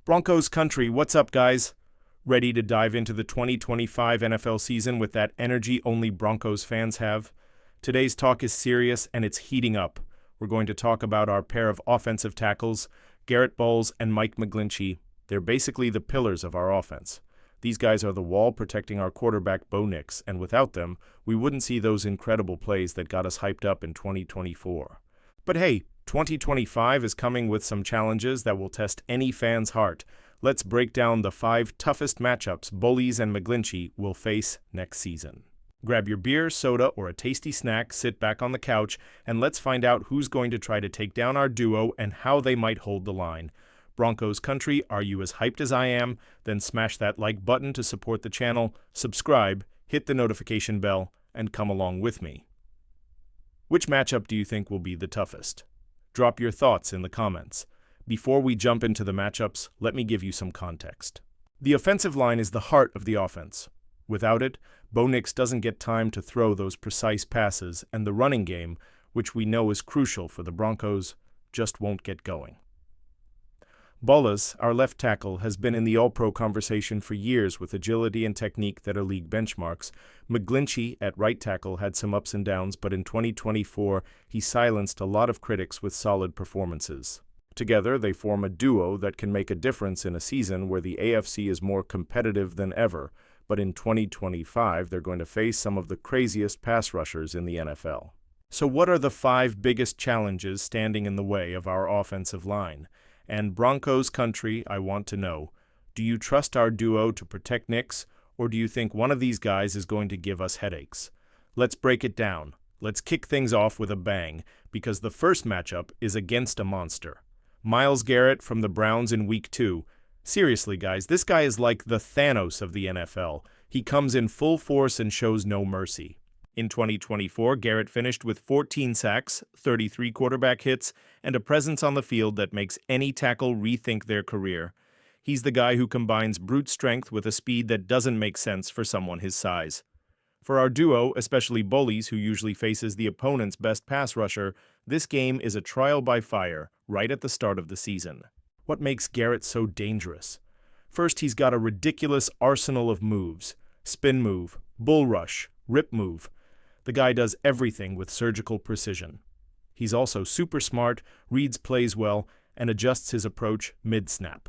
Broncos country, what's up, guys? Ready to dive into the 2025 NFL season with that energy only Broncos fans have? Today's talk is serious and it's heating up. We're going to talk about our pair of offensive tackles, Garrett Bowles and Mike McGlinchey. They're basically the pillars of our offense. These guys are the wall protecting our quarterback Bo Nix, and without them, we wouldn't see those incredible plays that got us hyped up in 2024. But hey, 2025 is coming with some challenges that will test any fan's heart. Let's break down the 5 toughest matchups Bowles and McGlinchey will face next season. Grab your beer, soda, or a tasty snack, sit back on the couch, and let's find out who's going to try to take down our duo and how they might hold the line. Broncos country, are you as hyped as I am? Then smash that like button to support the channel, subscribe, hit the notification bell, and come along with me. Which matchup do you think will be the toughest? Drop your thoughts in the comments. Before we jump into the matchups, let me give you some context. The offensive line is the heart of the offense. Without it, Bo Nix doesn't get time to throw those precise passes, and the running game, which we know is crucial for the Broncos, just won't get going. Bowles, our left tackle, has been in the All-Pro conversation for years with agility and technique that are league benchmarks. McGlinchey at right tackle had some ups and downs, but in 2024, he silenced a lot of critics with solid performances. Together, they form a duo that can make a difference in a season where the AFC is more competitive than ever, but in 2025, they're going to face some of the craziest pass rushers in the NFL. So what are the 5 biggest challenges standing in the way of our offensive line? And Broncos country, I want to know, do you trust our duo to protect Nix, or do you think one of these guys is going to give us headaches? Let's break it down. Let's kick things off with a bang, because the first matchup is against a monster. Myles Garrett from the Browns in Week 2. Seriously, guys, this guy is like the Thanos of the NFL. He comes in full force and shows no mercy. In 2024, Garrett finished with 14 sacks, 33 quarterback hits, and a presence on the field that makes any tackle rethink their career. He's the guy who combines brute strength with a speed that doesn't make sense for someone his size. For our duo, especially Bowles, who usually faces the opponent's best pass rusher, this game is a trial by fire right at the start of the season. What makes Garrett so dangerous? First, he's got a ridiculous arsenal of moves. Spin move, bull rush, rip move. The guy does everything with surgical precision. He's also super smart, reads plays well, and adjusts his approach mid-snap.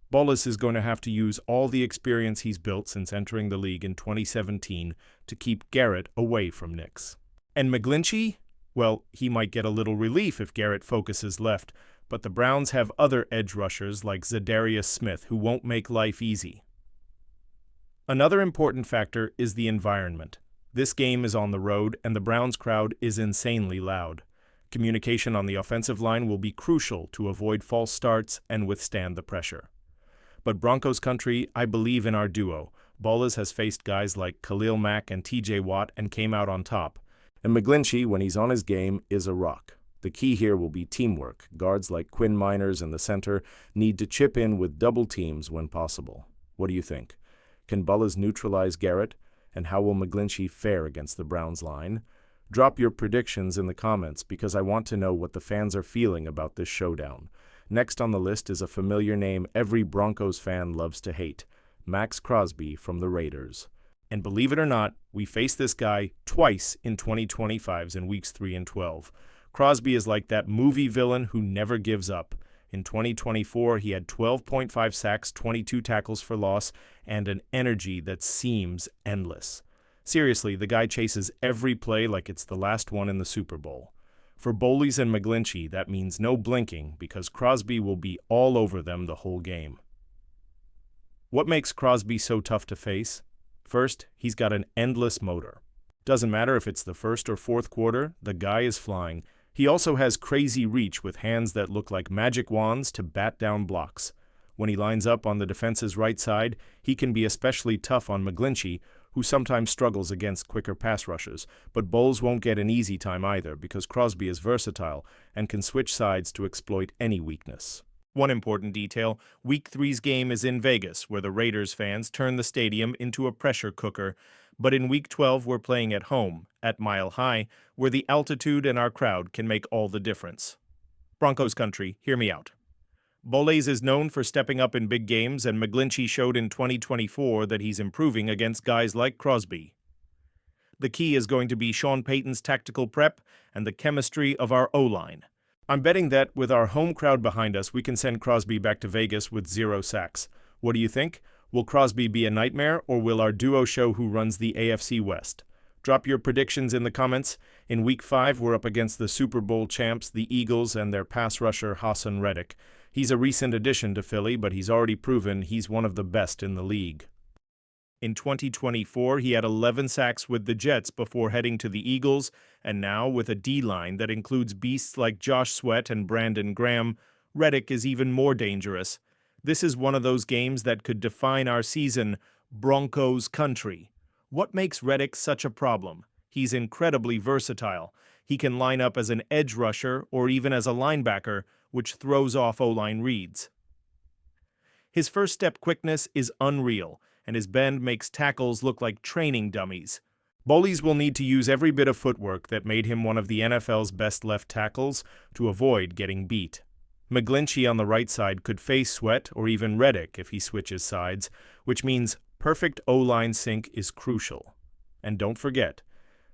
Bowles is going to have to use all the experience he's built since entering the league in 2017 to keep Garrett away from Nix. And McGlinchey? Well, he might get a little relief if Garrett focuses left, but the Browns have other edge rushers like Zadarius Smith who won't make life easy. Another important factor is the environment. This game is on the road, and the Browns crowd is insanely loud. Communication on the offensive line will be crucial to avoid false starts and withstand the pressure. But Broncos country, I believe in our duo. Bowles has faced guys like Khalil Mack and TJ Watt and came out on top. And McGlinchey, when he's on his game, is a rock. The key here will be teamwork. Guards like Quinn Miners in the center need to chip in with double teams when possible. What do you think? Can Bowles neutralize Garrett? And how will McGlinchey fare against the Browns line? Drop your predictions in the comments because I want to know what the fans are feeling about this showdown. Next on the list is a familiar name every Broncos fan loves to hate, Maxx Crosby from the Raiders. And believe it or not, we faced this guy twice in 2025s in weeks 3 and 12. Crosby is like that movie villain who never gives up. In 2024, he had 12.5 sacks, 22 tackles for loss, and an energy that seems endless. Seriously, the guy chases every play like it's the last one in the Super Bowl. For Bowles and McGlinchey, that means no blinking because Crosby will be all over them the whole game. What makes Crosby so tough to face? First, he's got an endless motor. Doesn't matter if it's the first or fourth quarter, the guy is flying. He also has crazy reach with hands that look like magic wands to bat down blocks. When he lines up on the defense's right side, he can be especially tough on McGlinchey, who sometimes struggles against quicker pass rushers, but Bowles won't get an easy time either because Crosby is versatile and can switch sides to exploit any weakness. One important detail, Week 3's game is in Vegas, where the Raiders fans turn the stadium into a pressure cooker, but in Week 12 we're playing at home, at Mile High, where the altitude and our crowd can make all the difference. Broncos country, hear me out. Boles is known for stepping up in big games, and McGlinchey showed in 2024 that he's improving against guys like Crosby. The key is going to be Sean Payton's tactical prep and the chemistry of our O-line. I'm betting that with our home crowd behind us, we can send Crosby back to Vegas with 0 sacks. What do you think? Will Crosby be a nightmare, or will our duo show who runs the AFC West? Drop your predictions in the comments. In Week 5, we're up against the Super Bowl champs, the Eagles, and their pass rusher, Haason Reddick. He's a recent addition to Philly, but he's already proven he's one of the best in the league. In 2024, he had 11 sacks with the Jets before heading to the Eagles, and now, with a D-line that includes beasts like Josh Sweat and Brandon Graham, Reddick is even more dangerous. This is one of those games that could define our season, Broncos country. What makes Reddick such a problem? He's incredibly versatile. He can line up as an edge rusher or even as a linebacker, which throws off O-line reads. His first step quickness is unreal, and his bend makes tackles look like training dummies. Boles will need to use every bit of footwork that made him one of the NFL's best left tackles to avoid getting beat. McGlinchey on the right side could face Sweat or even Reddick if he switches sides, which means perfect O-line sync is crucial. And don't forget,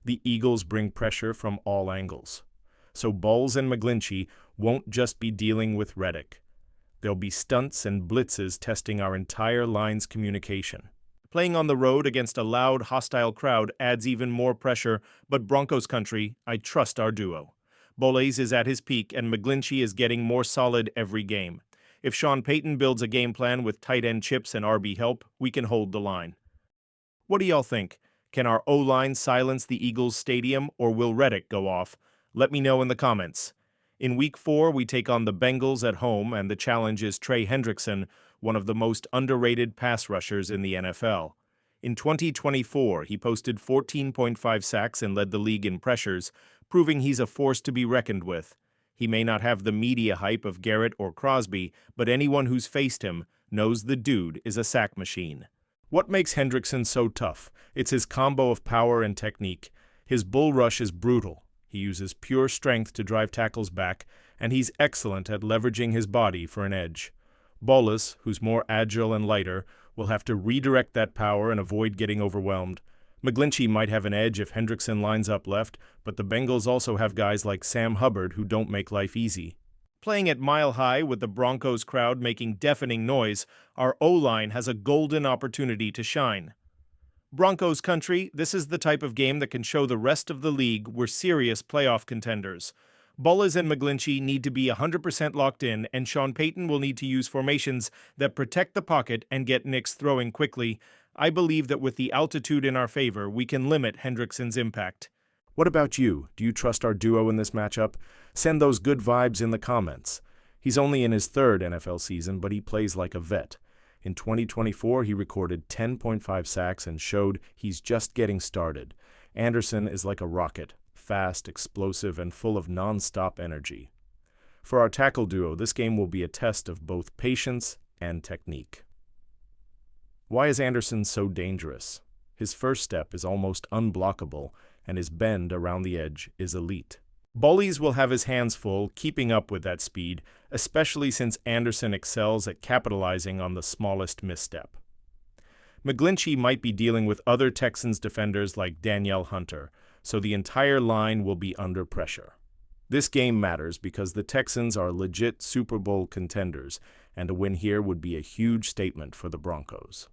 the Eagles bring pressure from all angles. So Boles and McGlinchey won't just be dealing with Reddick. There'll be stunts and blitzes testing our entire line's communication. Playing on the road against a loud, hostile crowd adds even more pressure, but Broncos country, I trust our duo. Boles is at his peak, and McGlinchey is getting more solid every game. If Sean Payton builds a game plan with tight end chips and RB help, we can hold the line. What do y'all think? Can our O-line silence the Eagles stadium, or will Reddick go off? Let me know in the comments. In Week 4, we take on the Bengals at home, and the challenge is Trey Hendrickson, one of the most underrated pass rushers in the NFL. In 2024, he posted 14.5 sacks and led the league in pressures, proving he's a force to be reckoned with. He may not have the media hype of Garrett or Crosby, but anyone who's faced him knows the dude is a sack machine. What makes Hendrickson so tough? It's his combo of power and technique. His bull rush is brutal. He uses pure strength to drive tackles back, and he's excellent at leveraging his body for an edge. Boles, who's more agile and lighter, will have to redirect that power and avoid getting overwhelmed. McGlinchey might have an edge if Hendrickson lines up left, but the Bengals also have guys like Sam Hubbard who don't make life easy. Playing at Mile High with the Broncos crowd making deafening noise, our O-line has a golden opportunity to shine. Broncos country, this is the type of game that can show the rest of the league we're serious playoff contenders. Boles and McGlinchey need to be 100% locked in, and Sean Payton will need to use formations that protect the pocket and get Nicks throwing quickly. I believe that with the altitude in our favor, we can limit Hendrickson's impact. What about you? Do you trust our duo in this matchup? Send those good vibes in the comments. He's only in his 3rd NFL season, but he plays like a vet. In 2024, he recorded 10.5 sacks and showed he's just getting started. Anderson is like a rocket, fast, explosive, and full of non-stop energy. For our tackle duo, this game will be a test of both patience and technique. Why is Anderson so dangerous? His first step is almost unblockable, and his bend around the edge is elite. Boles will have his hands full keeping up with that speed, especially since Anderson excels at capitalizing on the smallest misstep. McGlinchey might be dealing with other Texans defenders like Danielle Hunter, so the entire line will be under pressure. This game matters because the Texans are legit Super Bowl contenders, and a win here would be a huge statement for the Broncos.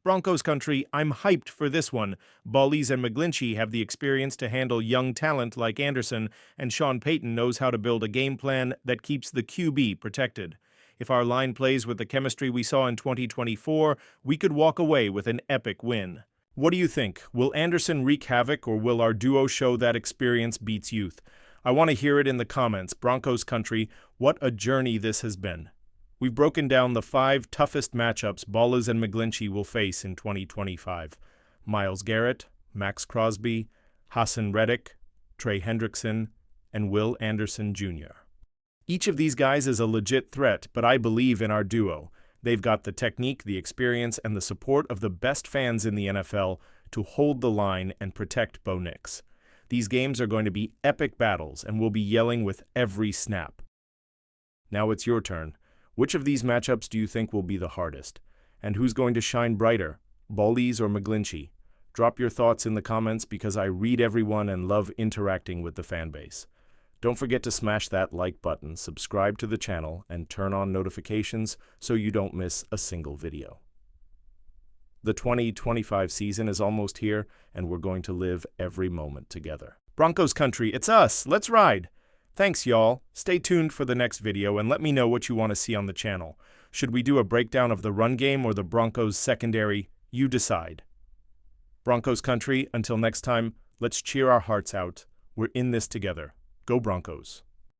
Broncos country, I'm hyped for this one. Boles and McGlinchey have the experience to handle young talent like Anderson, and Sean Payton knows how to build a game plan that keeps the QB protected. If our line plays with the chemistry we saw in 2024, we could walk away with an epic win. What do you think? Will Anderson wreak havoc, or will our duo show that experience beats youth? I want to hear it in the comments. Broncos country, what a journey this has been. We've broken down the 5 toughest matchups Boles and McGlinchey will face in 2025. Myles Garrett, Max Crosby, Haason Reddick, Trey Hendrickson, and Will Anderson Jr. Each of these guys is a legit threat, but I believe in our duo. They've got the technique, the experience, and the support of the best fans in the NFL to hold the line and protect Bo Nix. These games are going to be epic battles, and we'll be yelling with every snap. Now it's your turn. Which of these matchups do you think will be the hardest? And who's going to shine brighter, Bullies or McGlinchey? Drop your thoughts in the comments because I read everyone and love interacting with the fan base. Don't forget to smash that like button, subscribe to the channel, and turn on notifications so you don't miss a single video. The 2025 season is almost here, and we're going to live every moment together. Broncos country, it's us! Let's ride! Thanks, y'all. Stay tuned for the next video and let me know what you want to see on the channel. Should we do a breakdown of the run game or the Broncos secondary? You decide. Broncos country, until next time, let's cheer our hearts out. We're in this together. Go Broncos.